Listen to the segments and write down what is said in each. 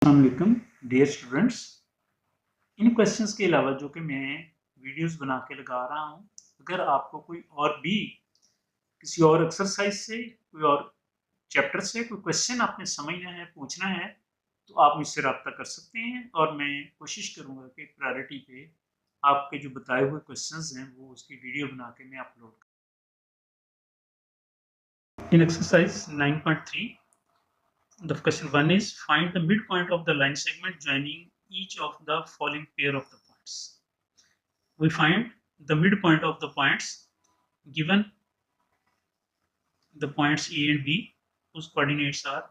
अस्सलामुअलैकुम dear students. इन questions के अलावा जो कि मैं वीडियोस बना के लगा रहा हूँ, अगर आपको कोई और भी किसी और एक्सरसाइज से कोई और चैप्टर से कोई क्वेश्चन आपने समझना है, पूछना है, तो आप मुझसे रब्ता कर सकते हैं और मैं कोशिश करूँगा कि प्रायोरिटी पे आपके जो बताए हुए क्वेश्चंस हैं वो उसकी वीडियो बना के मैं अपलोड करूँ। इन exercise 9.3 the question 1 is find the midpoint of the line segment joining each of the following pair of the points. We find the midpoint of the points given the points A and B whose coordinates are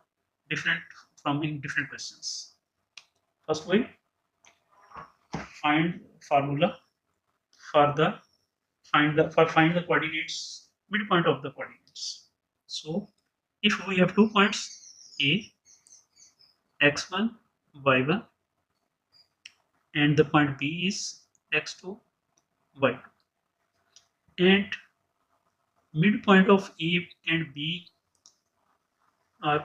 different from in different questions. First we find formula for find the coordinates midpoint of the coordinates. So if we have 2 points A, x1, y1, and the point B is x2, y2, and midpoint of A and B are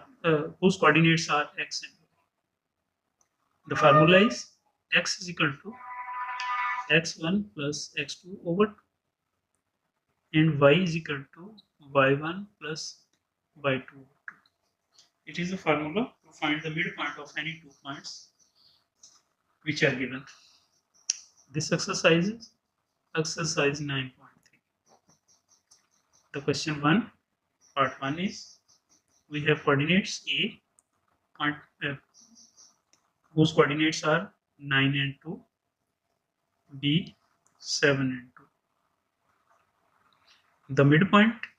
whose coordinates are x and y. The formula is x is equal to x1 plus x2 over 2 and y is equal to y1 plus y2 over 2. It is a formula to find the midpoint of any 2 points which are given. This exercise is exercise 9.3. The question 1, part 1 is we have coordinates A, point, whose coordinates are 9 and 2, B 7 and 2. The midpoint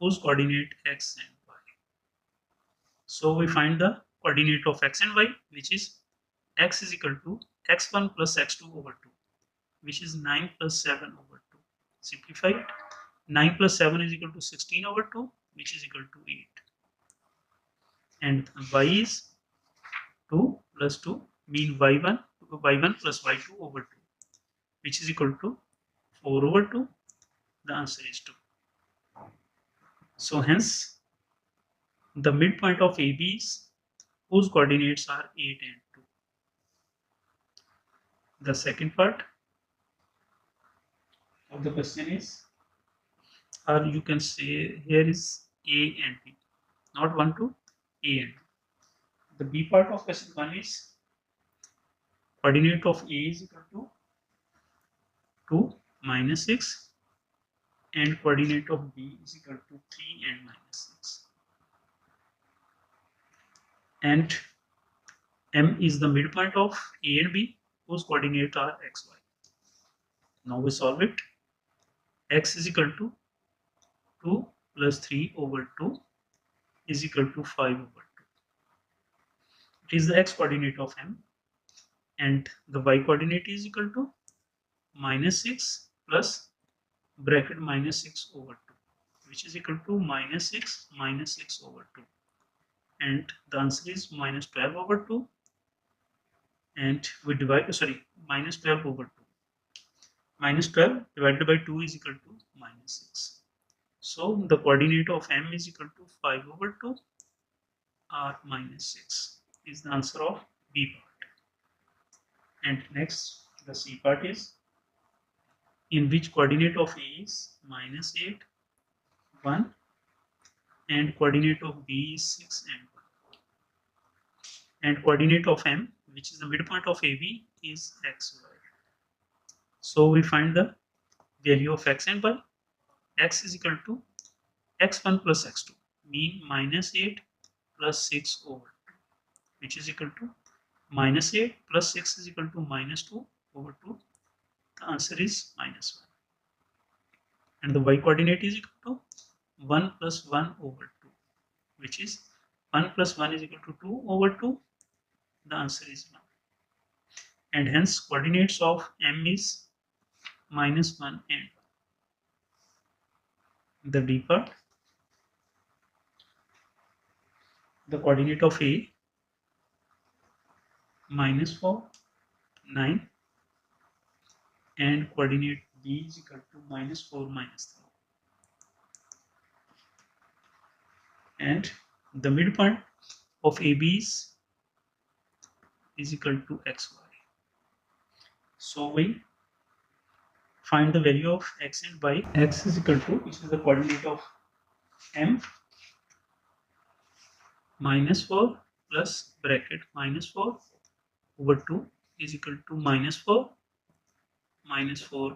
whose coordinate x and y. So we find the coordinate of x and y, which is x is equal to x1 plus x2 over 2, which is 9 plus 7 over 2. Simplify it. 9 plus 7 is equal to 16 over 2, which is equal to 8. And y is 2 plus 2, mean y1 plus y2 over 2, which is equal to 4 over 2. The answer is 2. So hence the midpoint of AB is whose coordinates are 8 and 2. The second part of the question is, or you can say here is A and B, not 1 to A and B. The B part of question 1 is coordinate of A is equal to 2 minus 6 and coordinate of B is equal to 3 and minus 6. And M is the midpoint of A and B whose coordinates are x, y. Now we solve it. X is equal to 2 plus 3 over 2 is equal to 5 over 2. It is the x coordinate of M, and the y coordinate is equal to minus 6 plus bracket minus 6 over 2, which is equal to minus 6 over 2. And the answer is minus 12 over 2. And we divide, minus 12 over 2. Minus 12 divided by 2 is equal to minus 6. So the coordinate of M is equal to 5 over 2 or minus 6 is the answer of B part. And next, the C part is in which coordinate of A is minus 8, 1 and coordinate of B is 6 and 1. And coordinate of M, which is the midpoint of AB, is x, y. So we find the value of x and y. X is equal to x1 plus x2, mean minus 8 plus 6 over 2, which is equal to minus 8 plus 6 is equal to minus 2 over 2. The answer is minus 1. And the y coordinate is equal to 1 plus 1 over 2, which is 1 plus 1 is equal to 2 over 2. The answer is 1. And hence coordinates of M is minus 1 and 1. The D part, the coordinate of A minus 4, 9 and coordinate B is equal to minus 4 minus 3. And the midpoint of AB is is equal to xy. So we find the value of x and y. X is equal to, which is the coordinate of m, minus 4 plus bracket minus 4 over 2 is equal to minus 4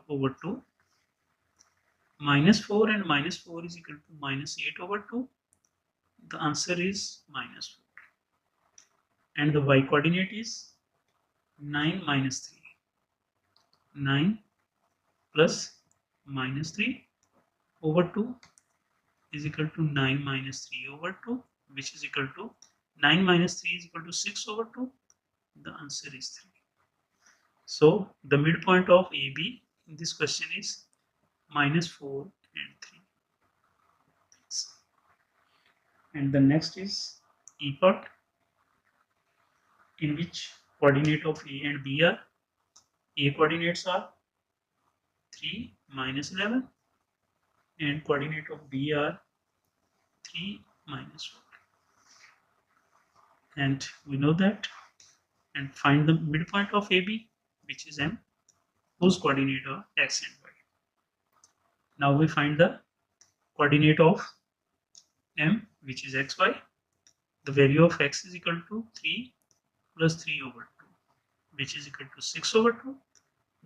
over 2. Minus 4 and minus 4 is equal to minus 8 over 2. The answer is minus 4. And the y coordinate is 9 minus 3. 9 plus minus 3 over 2 is equal to 9 minus 3 over 2, which is equal to 9 minus 3 is equal to 6 over 2. The answer is 3. So the midpoint of AB in this question is minus 4 and 3. And the next is E part, in which coordinate of A and B are, A coordinates are 3 minus 11 and coordinate of B are 3 minus 4. And we know that, and find the midpoint of AB, which is M, whose coordinate are x and y. Now we find the coordinate of M, which is xy. The value of x is equal to 3 plus 3 over 2, which is equal to 6 over 2.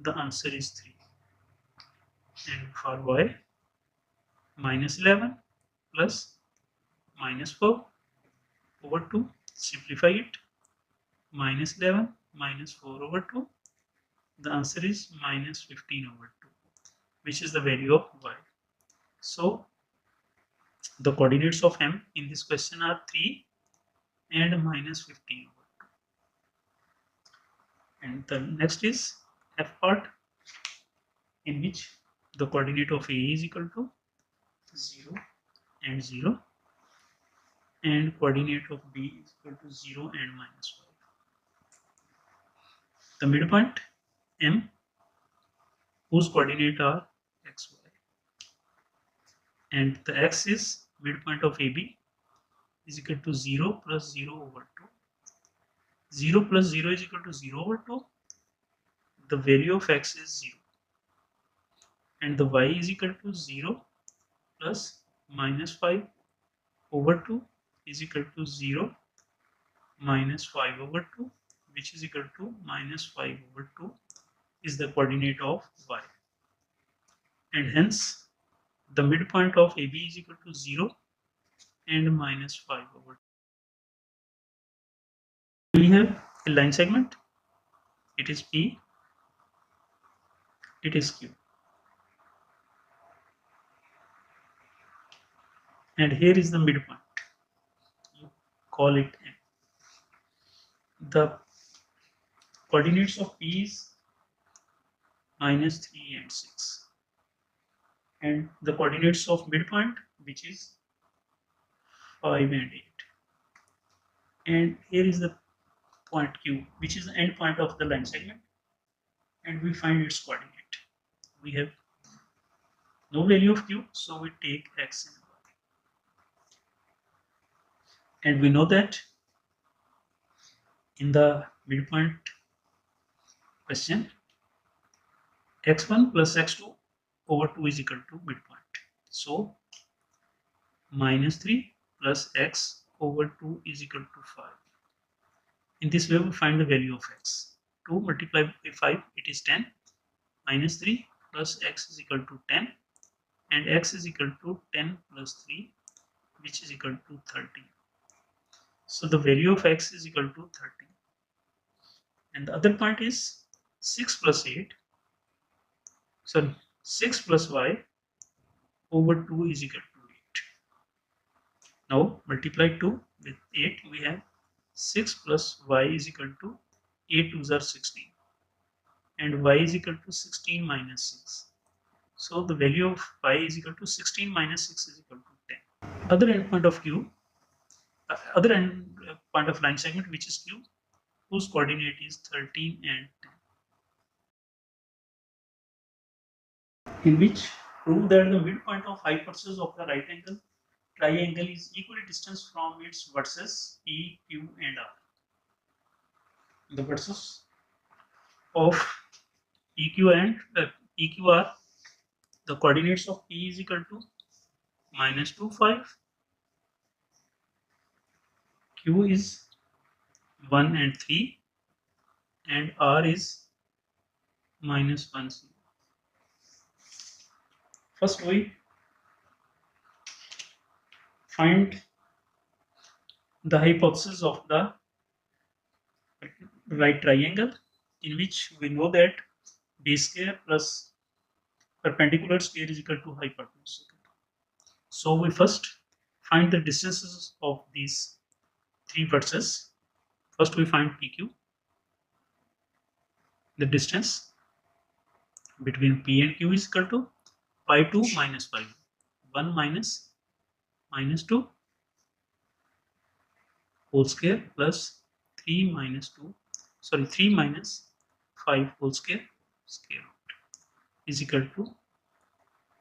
The answer is 3. And for y, minus 11 plus minus 4 over 2, simplify it, minus 11 minus 4 over 2. The answer is minus 15 over 2, which is the value of y. So the coordinates of M in this question are 3 and minus 15 over 2. And the next is F part, in which the coordinate of A is equal to 0 and 0, and coordinate of B is equal to 0 and minus 5. The midpoint M, whose coordinate are xy, and the x is midpoint of AB is equal to 0 plus 0 over 2. 0 plus 0 is equal to 0 over 2. The value of x is 0. And the y is equal to 0 plus minus 5 over 2 is equal to 0 minus 5 over 2, which is equal to minus 5 over 2 is the coordinate of y. And hence the midpoint of AB is equal to 0 and minus 5 over 2. We have a line segment. It is P, it is Q. And here is the midpoint. You call it M. The coordinates of P is minus 3 and 6. And the coordinates of midpoint, which is 5 and 8. And here is the point Q, which is the end point of the line segment. And we find its coordinate. We have no value of Q, so we take x and y. And we know that in the midpoint question, x1 plus x2 over 2 is equal to midpoint. So minus 3 plus x over 2 is equal to 5. In this way, we find the value of x. 2 multiplied by 5, it is 10. Minus 3 plus x is equal to 10. And x is equal to 10 plus 3, which is equal to 30. So the value of x is equal to 30. And the other point is 6 plus 8. So 6 plus y over 2 is equal to 8. Now multiply 2 with 8, we have 6 plus y is equal to 8 2s are 16. And y is equal to 16 minus 6. So the value of y is equal to 16 minus 6 is equal to 10. Other endpoint of Q, other end point of line segment, which is Q, whose coordinate is 13 and 10. In which prove that the midpoint of hypersurface of the right angle triangle is equally distant from its vertices P, Q and R. the vertices of PQ and PQ are the coordinates of P is equal to -2, 5. Q is 1 and 3, and R is -1, 0. First, we find the hypothesis of the right triangle, in which we know that base square plus perpendicular square is equal to hypotenuse. So we first find the distances of these three vertices. First we find PQ, the distance between P and Q is equal to pi 2 minus pi 1 minus -2 whole square plus 3 minus 5 whole square root is equal to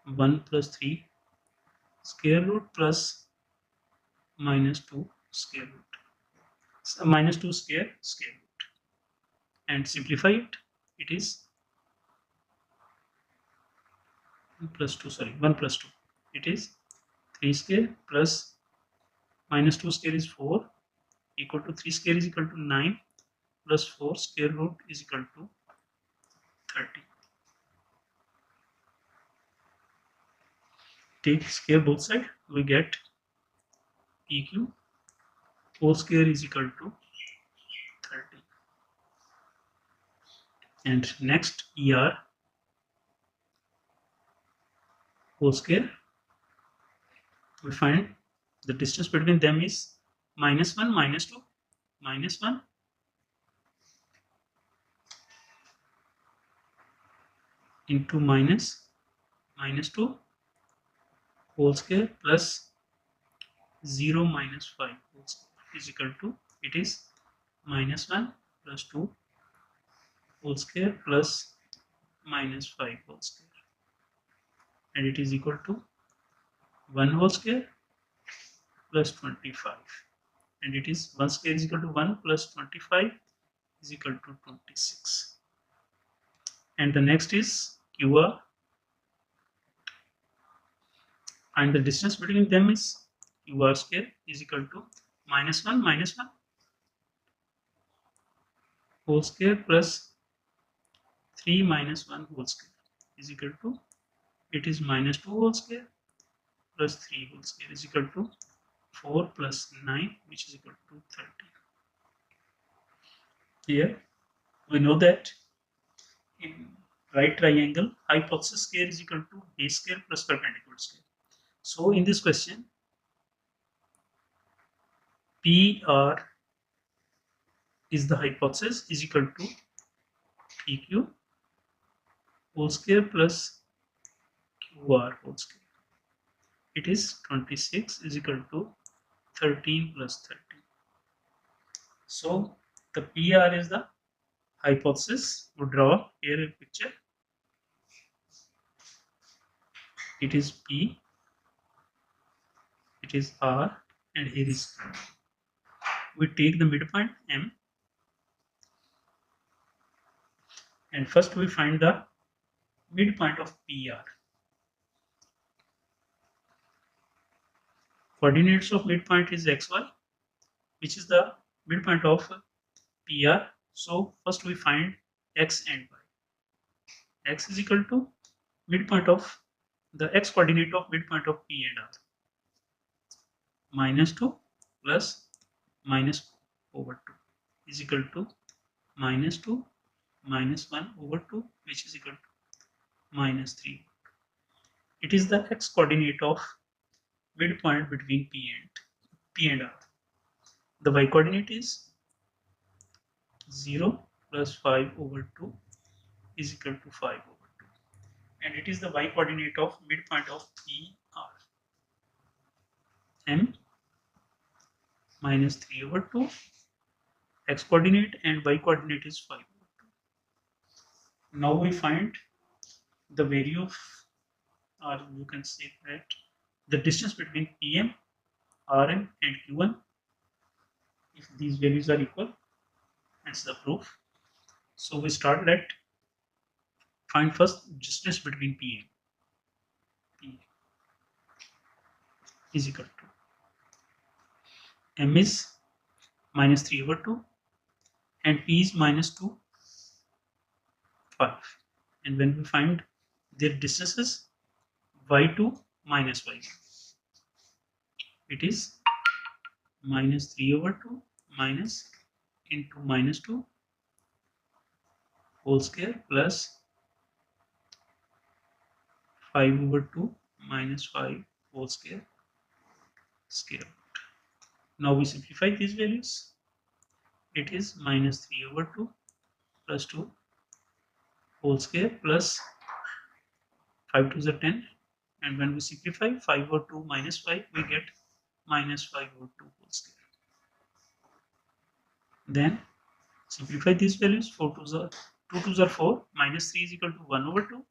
1 plus 3 square root plus -2 square root. So -2 square root, and simplify it. It is 1 plus 2. It is 3 square plus -2 square is 4 equal to 3 square is equal to 9 plus 4 square root is equal to 30. Take square both sides, we get PQ whole square is equal to 30. And next, ER whole square, we find the distance between them is -1, -2, -1 into -2 whole square plus 0 minus 5 whole square is equal to, it is -1 plus 2 whole square plus -5 whole square, and it is equal to 1 whole square plus 25, and it is 1 square is equal to 1 plus 25 is equal to 26. And the next is QR, and the distance between them is QR square is equal to -1 whole square plus 3 minus 1 whole square is equal to, it is -2 whole square plus 3 whole square is equal to 4 plus 9, which is equal to 30. Here we know that in right triangle, hypothesis square is equal to base square plus perpendicular square. So in this question, PR is the hypothesis is equal to PQ whole square plus QR whole square. It is 26 is equal to 13 plus 30. So the PR is the hypothesis. We draw here a picture. It is P, it is R, and here is Q. We take the midpoint M, and first we find the midpoint of PR. Coordinates of midpoint is XY, which is the midpoint of PR. So first we find X and Y. X is equal to midpoint of the X coordinate of midpoint of P and R. -2 plus -/2 is equal to -2 minus 1 over 2, which is equal to -3. It is the X coordinate of midpoint between P and R. The Y coordinate is 0 plus 5 over 2 is equal to 5 over 2. And it is the Y coordinate of midpoint of PR. M -3 over 2. X coordinate and Y coordinate is 5 over 2. Now we find the value of, or you can say that the distance between PM, RM and Q1, if these values are equal, That's the proof. So we start. Let find first distance between P and P is equal to M is minus 3 over 2 and P is minus 2, 5. And when we find their distances, y2 minus y1, it is minus 3 over 2 minus into minus 2 whole square plus 5 over 2 minus 5 whole square square. Now we simplify these values. It is minus 3 over 2 plus 2 whole square plus 5 to the 10. And when we simplify 5 over 2 minus 5, we get minus 5 over 2 whole square. Then simplify these values. 4 to the 2 to the 4 minus 3 is equal to 1 over 2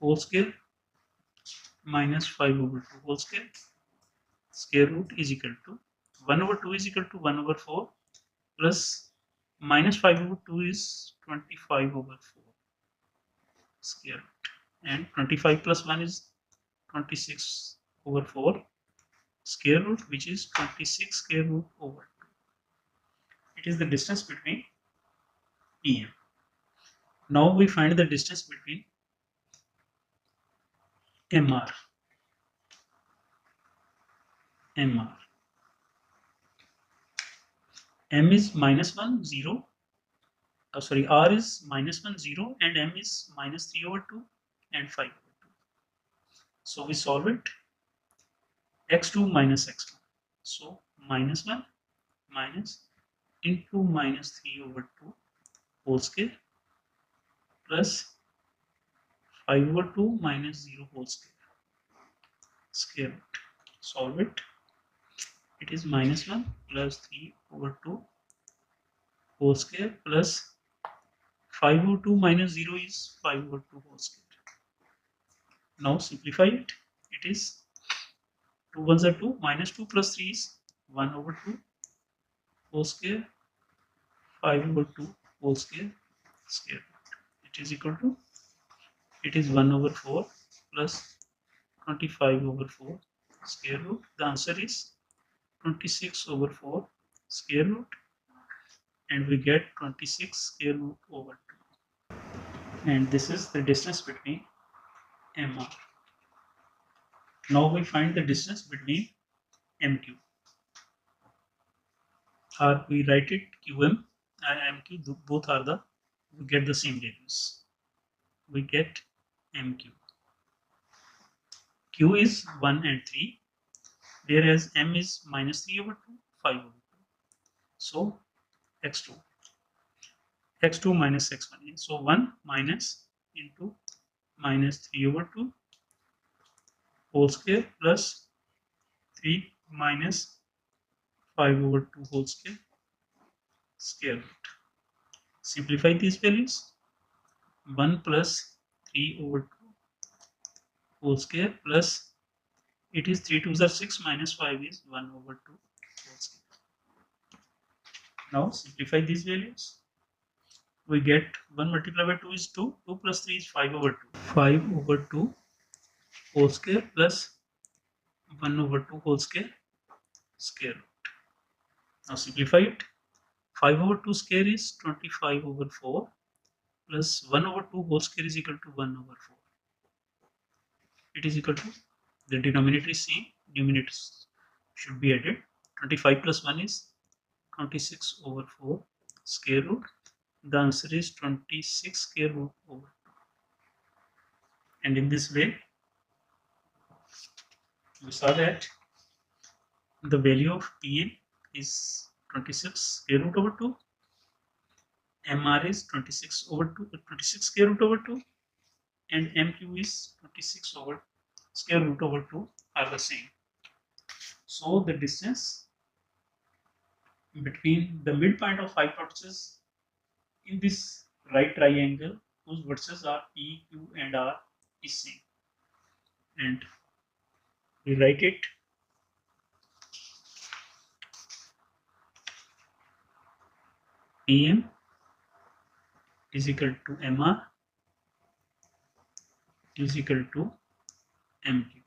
whole square minus 5 over 2 whole square. Square root is equal to 1 over 2 is equal to 1 over 4 plus minus 5 over 2 is 25 over 4 square root, and 25 plus 1 is 26 over 4 square root, which is 26 square root over 2. It is the distance between P and. Now we find the distance between MR. M is minus 1, 0. R is minus 1, 0, and M is minus 3 over 2 and 5 over 2. So we solve it. X2 minus X1. So minus 1 minus into minus 3 over 2 whole square plus 5 over 2 minus 0 whole square root. Solve it. It is minus 1 plus 3 over 2 whole square plus 5 over 2 minus 0 is 5 over 2 whole square. Now simplify it. It is 2 ones are 2, minus 2 plus 3 is 1 over 2 whole square, 5 over 2 whole square root. It is equal to, it is 1 over 4 plus 25 over 4 square root. The answer is 26 over 4 square root, and we get 26 square root over 2. And this is the distance between MR. Now we find the distance between MQ. Or we write it QM and MQ, both are the, we get the same values. We get MQ. Q is 1 and 3, whereas M is minus 3 over 2, 5 over 2. So X2. X2 minus X1. So 1 minus into minus 3 over 2 whole square plus 3 minus 5 over 2 whole square root. Simplify these values. 1 plus 3 over 2 whole square plus, it is 3 2s are 6 minus 5 is 1 over 2 whole square. Now simplify these values. We get 1 multiplied by 2 is 2, 2 plus 3 is 5 over 2. 5 over 2 whole square plus 1 over 2 whole square root. Now simplify it. 5 over 2 square is 25 over 4 plus 1 over 2 whole square is equal to 1 over 4. It is equal to, the denominator is same, numerators should be added. 25 plus 1 is 26 over 4 square root. The answer is 26 square root over 2. And in this way, we saw that the value of PN is 26 square root over 2. MR is 26 square root over 2. And MQ is 26 over square root over 2 are the same. So the distance between the midpoint of hypothesis in this right triangle whose vertices are P, Q and R is same. And we write it. PM is equal to MR is equal to MQ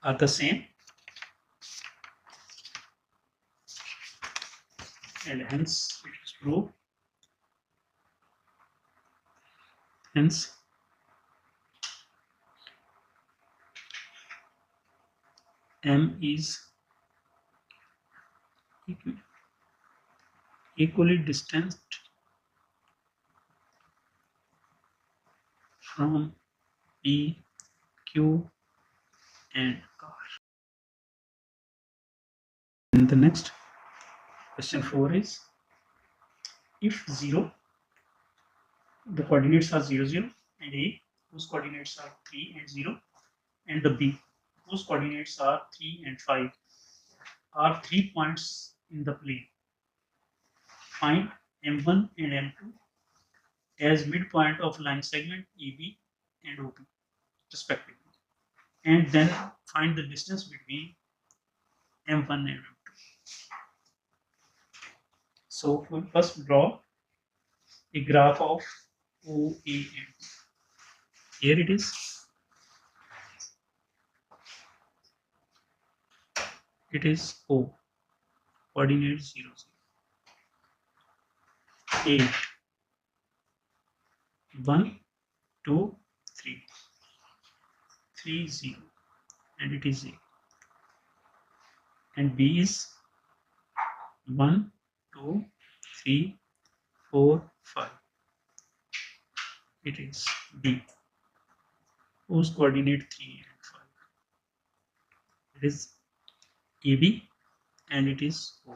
are the same, and hence it is proved. Hence M is equally distanced from P, Q and R. And the next question 4 is, if 0, the coordinates are 0, 0 and A, whose coordinates are 3 and 0, and the B, whose coordinates are 3 and 5, are 3 points in the plane. Find M1 and M2 as midpoint of line segment EB and OB respectively, and then find the distance between M1 and M2. So we'll first draw a graph of OA and B. Here it is. It is O, coordinate 0, 0. 8, 1, 2, 3, 3, 0, and it is A. And B is 1, 2, 3, 4, 5. It is B, whose coordinate 3 and 5. It is AB and it is O.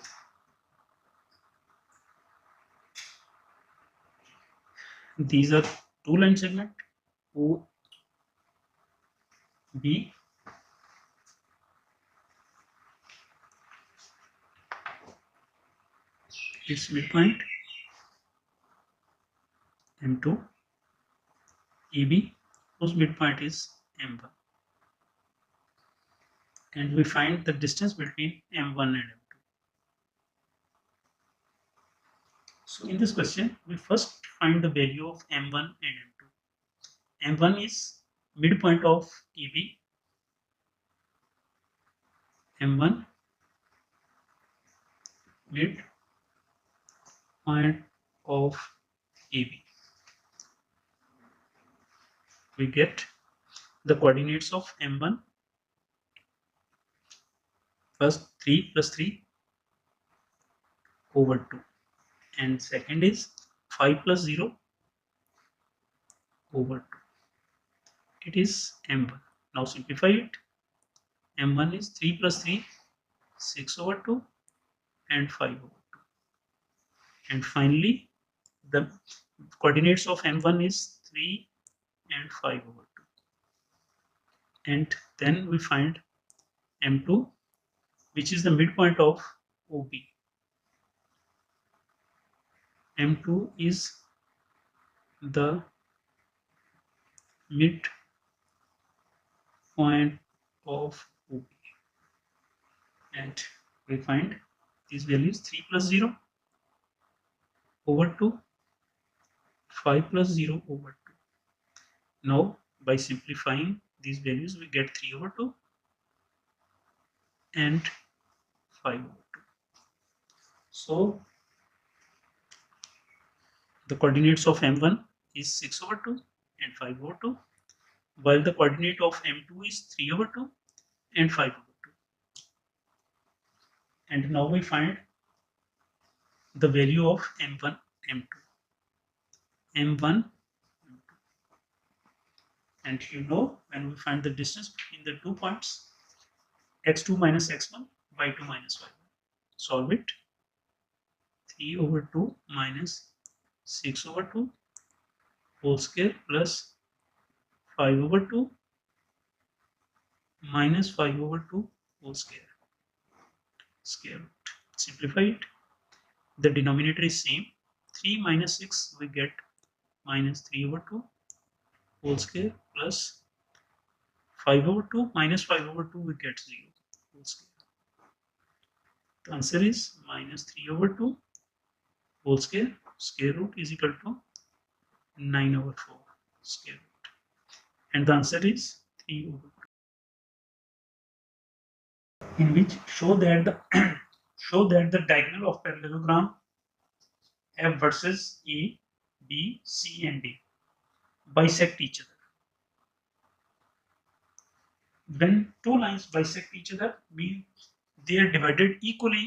These are two line segment O, B, its midpoint M2, AB, whose midpoint is M1. And we find the distance between M1 and M2. So in this question, we first find the value of M1 and M2. M1 is midpoint of EB. M1 midpoint of EB. We get the coordinates of M1. First 3 plus 3 over 2. And second is 5 plus 0 over 2. It is M1. Now simplify it. M1 is 3 plus 3, 6 over 2 and 5 over 2. And finally, the coordinates of M1 is 3 and 5 over 2. And then we find M2, which is the midpoint of OB. M2 is the midpoint of OB. And we find these values 3 plus 0 over 2, 5 plus 0 over 2. Now, by simplifying these values, we get 3 over 2 and 5 over 2. So, the coordinates of M1 is 6 over 2 and 5 over 2, while the coordinate of M2 is 3 over 2 and 5 over 2. And now we find the value of M1, M2. M1, and you know, when we find the distance between the 2 points, x2 minus x1, y2 minus y1. Solve it. 3 over 2 minus 6 over 2 whole square plus 5 over 2 minus 5 over 2 whole square. Square root. Simplify it. The denominator is same. 3 minus 6 we get minus 3 over 2 whole square plus 5 over 2 minus 5 over 2 we get 0 whole square. The answer is minus 3 over 2 whole square root is equal to 9/4 square root. And the answer is 3/2. In which show that the show that the diagonal of parallelogram F versus A, B, C, and D bisect each other. When two lines bisect each other, means they are divided equally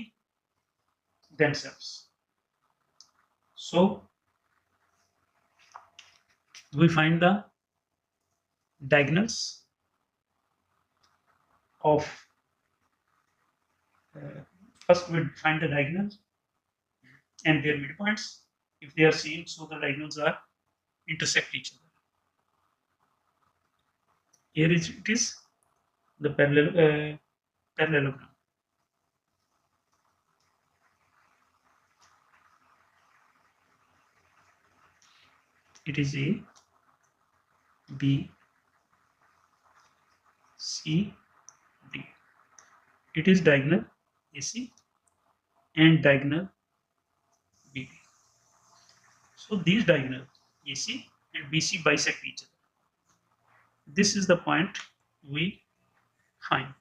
themselves. So we find the diagonals of first we find the diagonals and their midpoints. If they are same, so the diagonals are intersect each other. Here it is the parallelogram. It is A, B, C, D. It is diagonal AC and diagonal BD. So these diagonal AC and BC bisect each other. This is the point we find.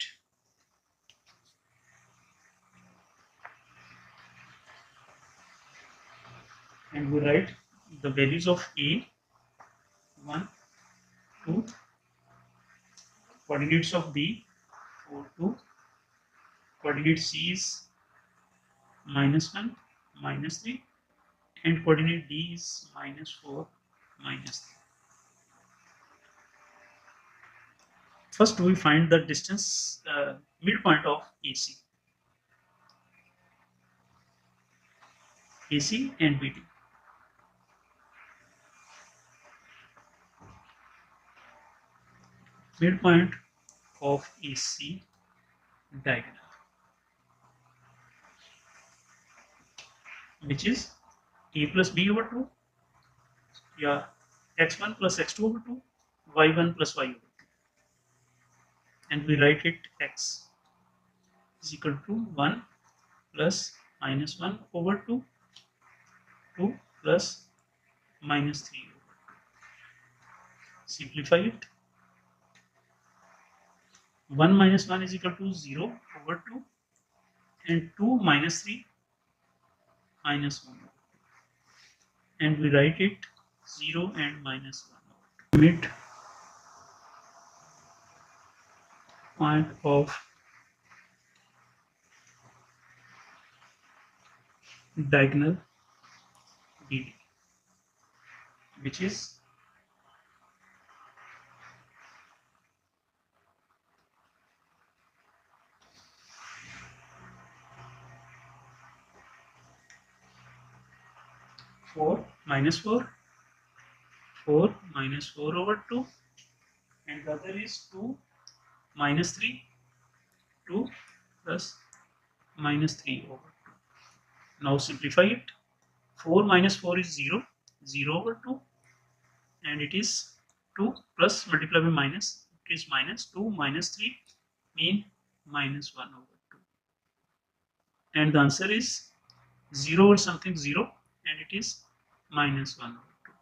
And we write the values of A, 1, 2, coordinates of B, 4, 2, coordinate C is -1, -3, and coordinate D is -4, -3. First, we find the distance midpoint of AC and BD. Midpoint of AC diagonal, which is A plus B/2, yeah, x1 plus x2/2, y1 plus y/2, and we write it x is equal to 1 plus -1/2, 2 plus -3/2. Simplify it. 1 minus 1 is equal to 0/2, and 2 minus 3 -1/2. And we write it 0 and -1/2. Mid point of diagonal BD, which is 4 minus 4, 4 minus 4/2, and the other is 2 minus 3, 2 plus -3/2. Now simplify it. 4 minus 4 is 0, 0/2, and it is 2 plus multiply by minus, it is -2 minus 3 mean -1/2. And the answer is 0 or something 0, and it is -1/2.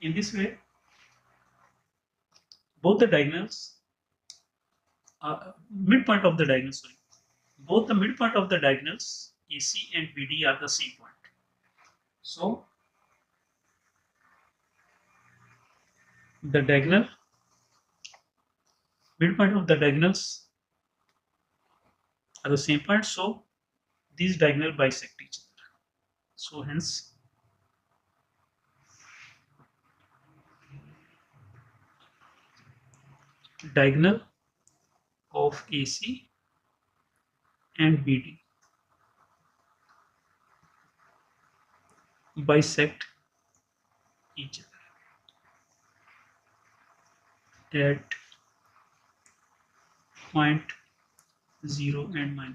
In this way, both the diagonals, midpoint of the diagonal, sorry, both the midpoint of the diagonals AC and BD are the same point. So the diagonal midpoint of the diagonals are the same point. So these diagonal bisect each other. So hence diagonal of AC and BD bisect each other at point 0 and -1.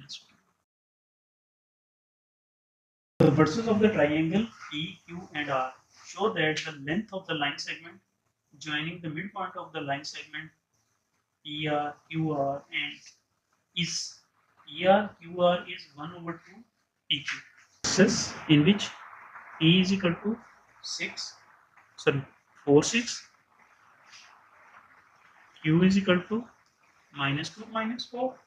The verses of the triangle PQ and R show that the length of the line segment joining the midpoint of the line segment PR, QR is 1/2 PQ. process in which P is equal to 4 6, Q is equal to -2 -4,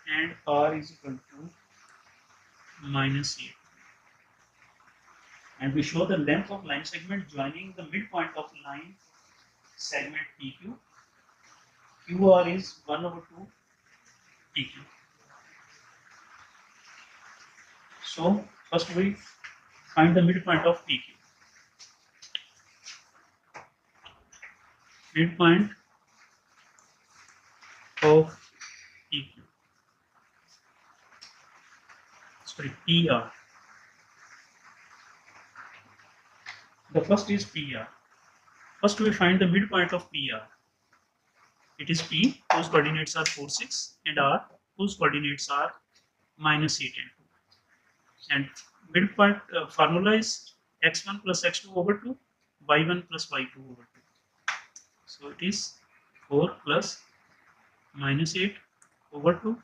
and R is equal to -8. And we show the length of line segment joining the midpoint of line segment PQ. QR is 1/2 PQ. So first we find the midpoint of PQ. Midpoint of PQ. Sorry, PR. The first is PR. First we find the midpoint of PR. It is P, whose coordinates are 4 6, and R, whose coordinates are -8 and 2. And midpoint formula is x1 plus x2 over 2, y1 plus y2 over 2. So it is 4 plus -8 over 2,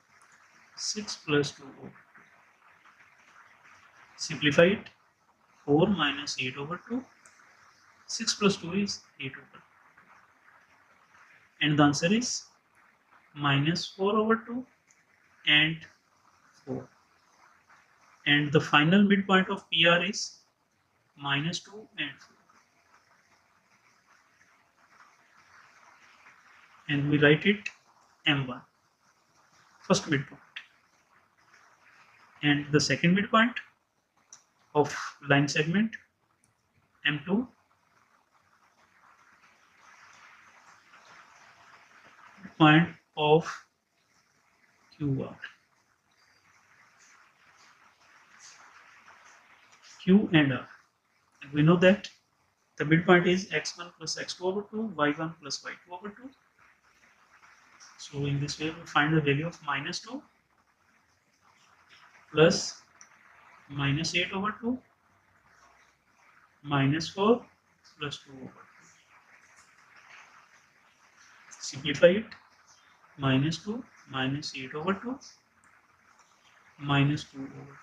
6 plus 2 over 2. Simplify it. 4 minus 8 over 2. 6 plus 2 is 8 over 2. And the answer is -4 over 2 and 4. And the final midpoint of PR is -2 and 4. And we write it M1, first midpoint. And the second midpoint of line segment M2, midpoint of QR. Q and R. And we know that the midpoint is x1 plus x2 over 2, y1 plus y2 over 2. So in this way we find the value of -2 plus -8 over 2, -4 plus 2 over 2. Simplify it. -2 -8 over 2, -2 over 2.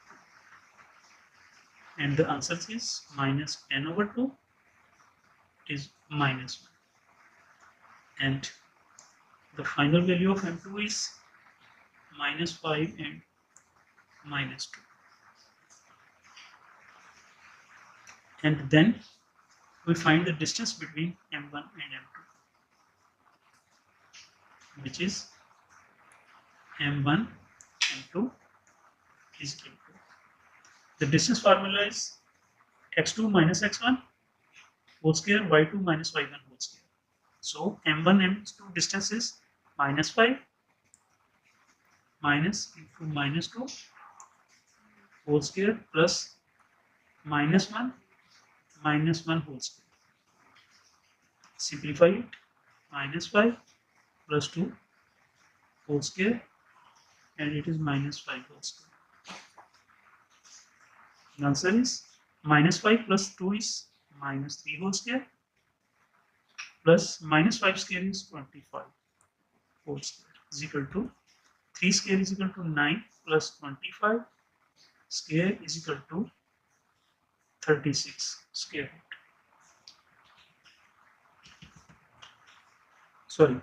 And the answer is -10 over 2. It is -1. And the final value of M2 is -5 and -2. And then we find the distance between M1 and M2, which is M1 M2 is equal to, the distance formula is x2 minus x1 whole square, y2 minus y1 whole square. So M1 M2 distance is -5 minus into -2 whole square plus -1 -1 whole square. Simplify it. -5 plus 2 whole square, and it is -5 whole square. The answer is -5 plus 2 is -3 whole square, plus -5 square is 25 whole square is equal to 3 square is equal to 9 plus 25 square is equal to 36 square root. Sorry,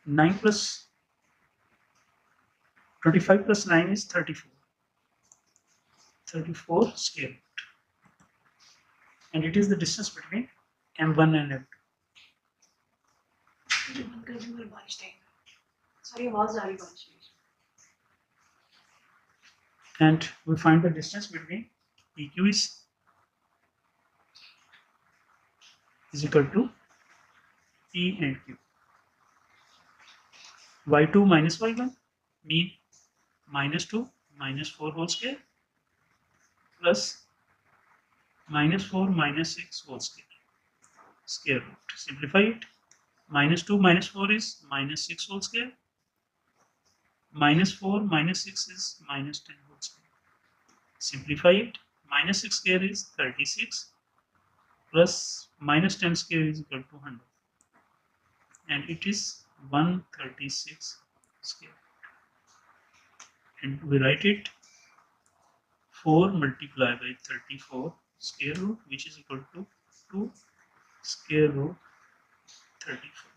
9 plus 25 plus 9 is 34. 34 square root. And it is the distance between M1 and M2. And we find the distance between PQ is equal to P and Q. Y2 minus Y1 mean -2 -4 whole square plus -4 -6 whole square root. Simplify it. -2 -4 is -6 whole square. -4 -6 is -10 whole square. Simplify it. -6 square is 36 plus -10 square is equal to 100. And it is 136 square. And we write it. 4 multiplied by 34 square root, which is equal to 2 square root 34.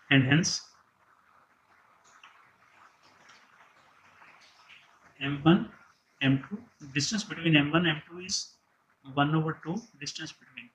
And hence m1 m2, distance between m1 m2 is 1 over 2 distance between